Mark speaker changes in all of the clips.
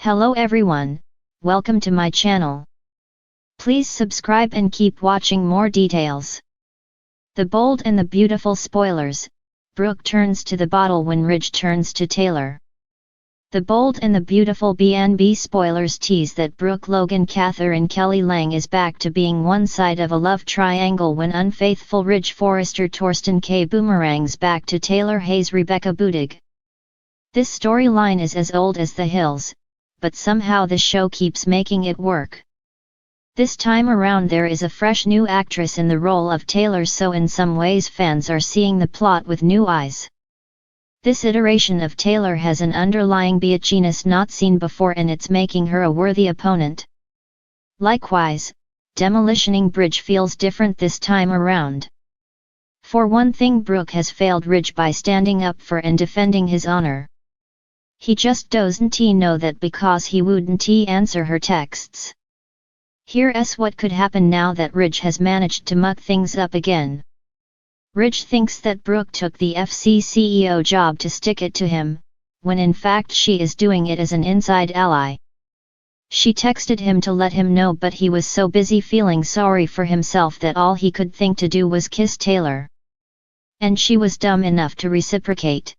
Speaker 1: Hello everyone, welcome to my channel. Please subscribe and keep watching more details. The Bold and the Beautiful spoilers. Brooke turns to the bottle when Ridge turns to Taylor. The Bold and the Beautiful B&B spoilers tease that Brooke Logan Catherine Kelly Lang is back to being one side of a love triangle when unfaithful Ridge Forrester Torsten K boomerangs back to Taylor Hayes Rebecca Budig. This storyline is as old as the hills, but somehow the show keeps making it work. This time around there is a fresh new actress in the role of Taylor, so in some ways fans are seeing the plot with new eyes. This iteration of Taylor has an underlying bitchiness not seen before, and it's making her a worthy opponent. Likewise, demolitioning Bridge feels different this time around. For one thing, Brooke has failed Ridge by standing up for and defending his honor. He just doesn't know that because he wouldn't answer her texts. Here's what could happen now that Ridge has managed to muck things up again. Ridge thinks that Brooke took the FC CEO job to stick it to him, when in fact she is doing it as an inside ally. She texted him to let him know, but he was so busy feeling sorry for himself that all he could think to do was kiss Taylor. And she was dumb enough to reciprocate.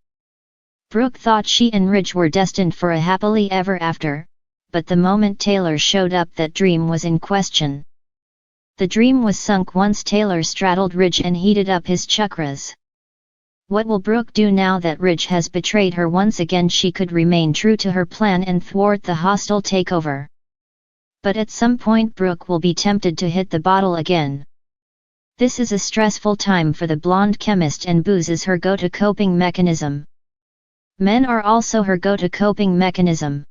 Speaker 1: Brooke thought she and Ridge were destined for a happily ever after, but the moment Taylor showed up, that dream was in question. The dream was sunk once Taylor straddled Ridge and heated up his chakras. What will Brooke do now that Ridge has betrayed her once again? She could remain true to her plan and thwart the hostile takeover. But at some point Brooke will be tempted to hit the bottle again. This is a stressful time for the blonde chemist, and booze is her go-to coping mechanism. Men are also her go-to coping mechanism.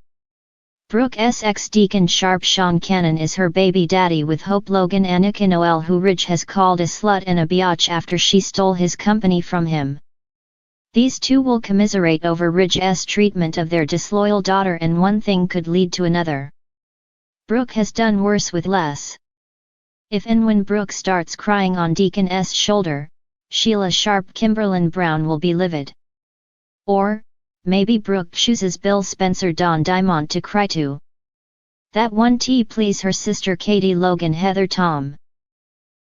Speaker 1: Brooke's ex-Deacon Sharp Sean Cannon is her baby daddy, with Hope Logan Annika Noel, who Ridge has called a slut and a biatch after she stole his company from him. These two will commiserate over Ridge's treatment of their disloyal daughter, and one thing could lead to another. Brooke has done worse with less. If and when Brooke starts crying on Deacon's shoulder, Sheila Sharp Kimberlyn Brown will be livid. Or, maybe Brooke chooses Bill Spencer Don Diamond to cry to. That one please her sister Katie Logan Heather Tom.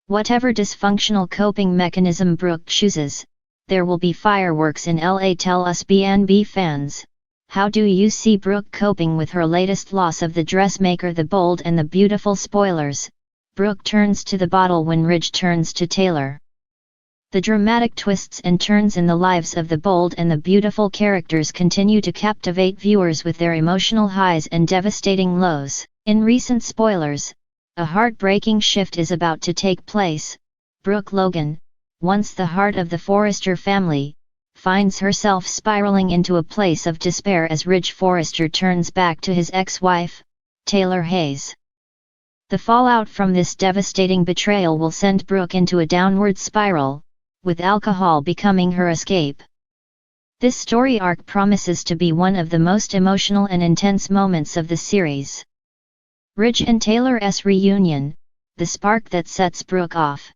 Speaker 1: Whatever dysfunctional coping mechanism Brooke chooses, there will be fireworks in LA. Tell us B&B fans, how do you see Brooke coping with her latest loss of the dressmaker? The Bold and the Beautiful spoilers. Brooke turns to the bottle when Ridge turns to Taylor. The dramatic twists and turns in the lives of the Bold and the Beautiful characters continue to captivate viewers with their emotional highs and devastating lows. In recent spoilers, a heartbreaking shift is about to take place. Brooke Logan, once the heart of the Forrester family, finds herself spiraling into a place of despair as Ridge Forrester turns back to his ex-wife, Taylor Hayes. The fallout from this devastating betrayal will send Brooke into a downward spiral, with alcohol becoming her escape. This story arc promises to be one of the most emotional and intense moments of the series. Ridge and Taylor's reunion, the spark that sets Brooke off.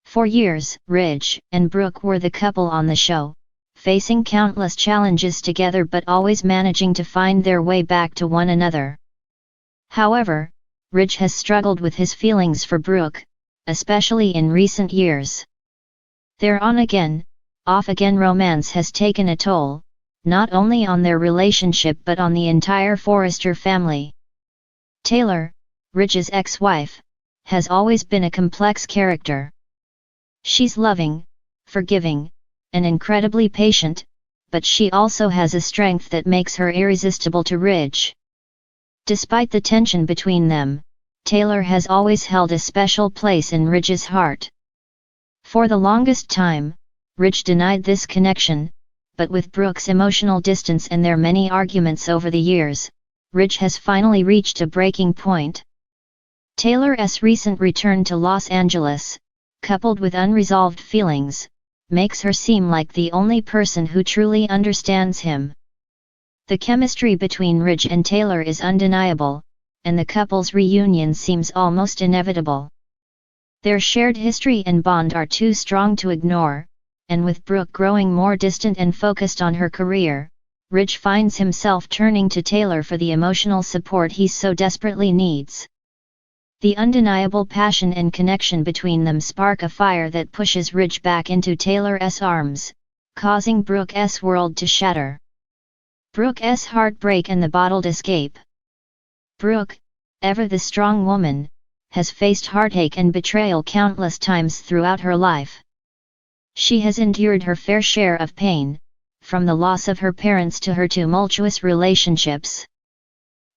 Speaker 1: For years, Ridge and Brooke were the couple on the show, facing countless challenges together but always managing to find their way back to one another. However, Ridge has struggled with his feelings for Brooke, especially in recent years. Their on-again, off-again romance has taken a toll, not only on their relationship but on the entire Forrester family. Taylor, Ridge's ex-wife, has always been a complex character. She's loving, forgiving, and incredibly patient, but she also has a strength that makes her irresistible to Ridge. Despite the tension between them, Taylor has always held a special place in Ridge's heart. For the longest time, Ridge denied this connection, but with Brooke's emotional distance and their many arguments over the years, Ridge has finally reached a breaking point. Taylor's recent return to Los Angeles, coupled with unresolved feelings, makes her seem like the only person who truly understands him. The chemistry between Ridge and Taylor is undeniable, and the couple's reunion seems almost inevitable. Their shared history and bond are too strong to ignore, and with Brooke growing more distant and focused on her career, Ridge finds himself turning to Taylor for the emotional support he so desperately needs. The undeniable passion and connection between them spark a fire that pushes Ridge back into Taylor's arms, causing Brooke's world to shatter. Brooke's heartbreak and the bottled escape. Brooke, ever the strong woman, has faced heartache and betrayal countless times throughout her life. She has endured her fair share of pain, from the loss of her parents to her tumultuous relationships.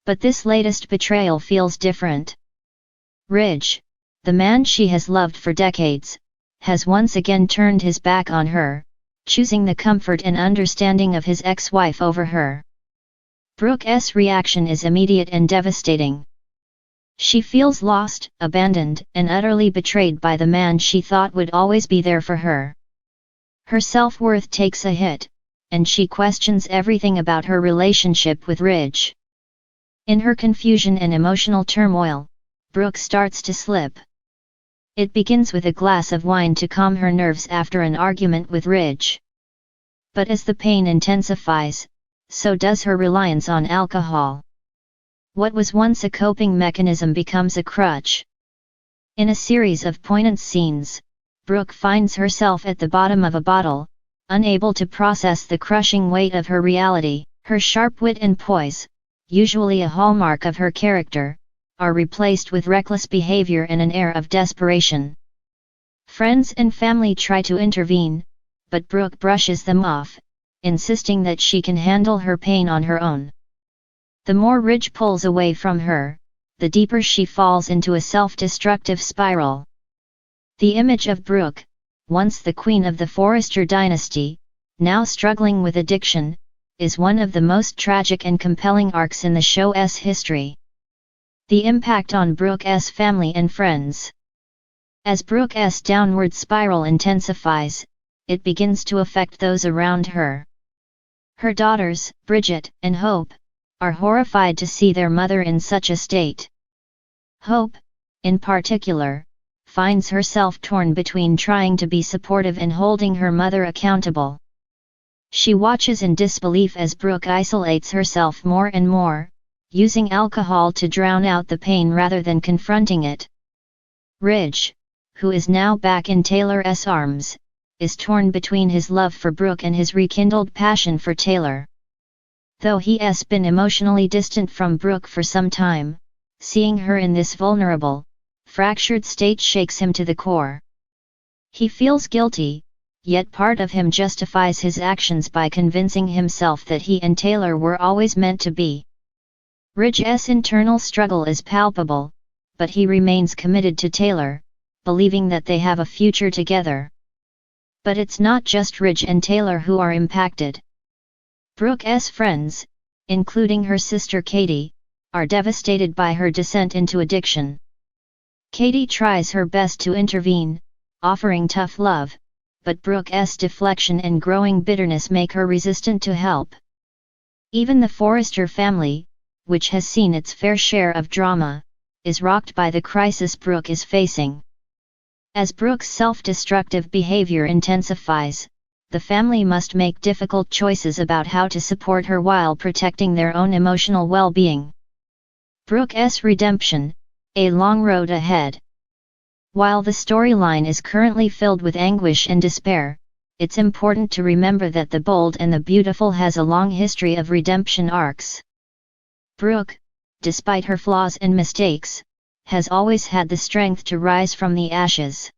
Speaker 1: But this latest betrayal feels different. Ridge, the man she has loved for decades, has once again turned his back on her, choosing the comfort and understanding of his ex-wife over her. Brooke's reaction is immediate and devastating. She feels lost, abandoned, and utterly betrayed by the man she thought would always be there for her. Her self-worth takes a hit, and she questions everything about her relationship with Ridge. In her confusion and emotional turmoil, Brooke starts to slip. It begins with a glass of wine to calm her nerves after an argument with Ridge. But as the pain intensifies, so does her reliance on alcohol. What was once a coping mechanism becomes a crutch. In a series of poignant scenes, Brooke finds herself at the bottom of a bottle, unable to process the crushing weight of her reality. Her sharp wit and poise, usually a hallmark of her character, are replaced with reckless behavior and an air of desperation. Friends and family try to intervene, but Brooke brushes them off, insisting that she can handle her pain on her own. The more Ridge pulls away from her, the deeper she falls into a self-destructive spiral. The image of Brooke, once the queen of the Forrester dynasty, now struggling with addiction, is one of the most tragic and compelling arcs in the show's history. The impact on Brooke's family and friends. As Brooke's downward spiral intensifies, it begins to affect those around her. Her daughters, Bridget and Hope, are horrified to see their mother in such a state. Hope, in particular, finds herself torn between trying to be supportive and holding her mother accountable. She watches in disbelief as Brooke isolates herself more and more, using alcohol to drown out the pain rather than confronting it. Ridge, who is now back in Taylor's arms, is torn between his love for Brooke and his rekindled passion for Taylor. Though he has been emotionally distant from Brooke for some time, seeing her in this vulnerable, fractured state shakes him to the core. He feels guilty, yet part of him justifies his actions by convincing himself that he and Taylor were always meant to be. Ridge's internal struggle is palpable, but he remains committed to Taylor, believing that they have a future together. But it's not just Ridge and Taylor who are impacted. Brooke's friends, including her sister Katie, are devastated by her descent into addiction. Katie tries her best to intervene, offering tough love, but Brooke's deflection and growing bitterness make her resistant to help. Even the Forrester family, which has seen its fair share of drama, is rocked by the crisis Brooke is facing. As Brooke's self-destructive behavior intensifies, the family must make difficult choices about how to support her while protecting their own emotional well-being. Brooke's redemption, a long road ahead. While the storyline is currently filled with anguish and despair, it's important to remember that The Bold and the Beautiful has a long history of redemption arcs. Brooke, despite her flaws and mistakes, has always had the strength to rise from the ashes.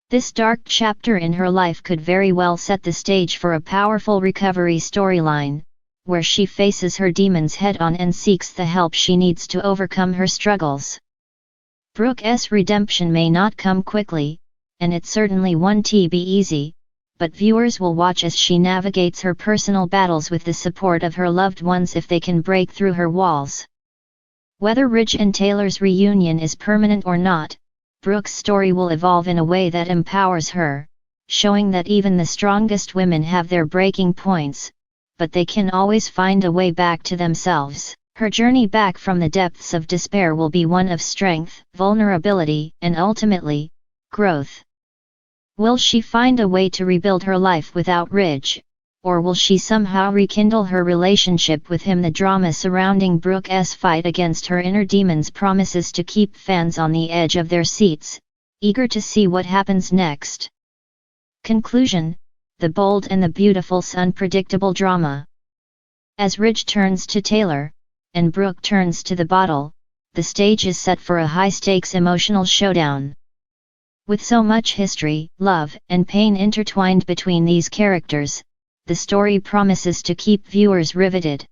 Speaker 1: This dark chapter in her life could very well set the stage for a powerful recovery storyline, where she faces her demons head-on and seeks the help she needs to overcome her struggles. Brooke's redemption may not come quickly, and it certainly won't be easy, but viewers will watch as she navigates her personal battles with the support of her loved ones if they can break through her walls. Whether Ridge and Taylor's reunion is permanent or not, Brooke's story will evolve in a way that empowers her, showing that even the strongest women have their breaking points, but they can always find a way back to themselves. Her journey back from the depths of despair will be one of strength, vulnerability, and ultimately, growth. Will she find a way to rebuild her life without Ridge, or will she somehow rekindle her relationship with him? The drama surrounding Brooke's fight against her inner demons promises to keep fans on the edge of their seats, eager to see what happens next. Conclusion: The Bold and the Beautiful's unpredictable drama. As Ridge turns to Taylor, and Brooke turns to the bottle, the stage is set for a high-stakes emotional showdown. With so much history, love, and pain intertwined between these characters, the story promises to keep viewers riveted.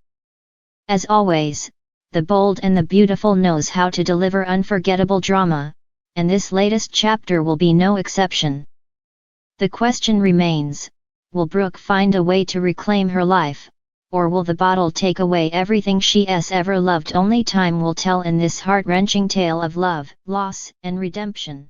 Speaker 1: As always, The Bold and the Beautiful knows how to deliver unforgettable drama, and this latest chapter will be no exception. The question remains, will Brooke find a way to reclaim her life, or will the bottle take away everything she's ever loved? Only time will tell in this heart-wrenching tale of love, loss, and redemption.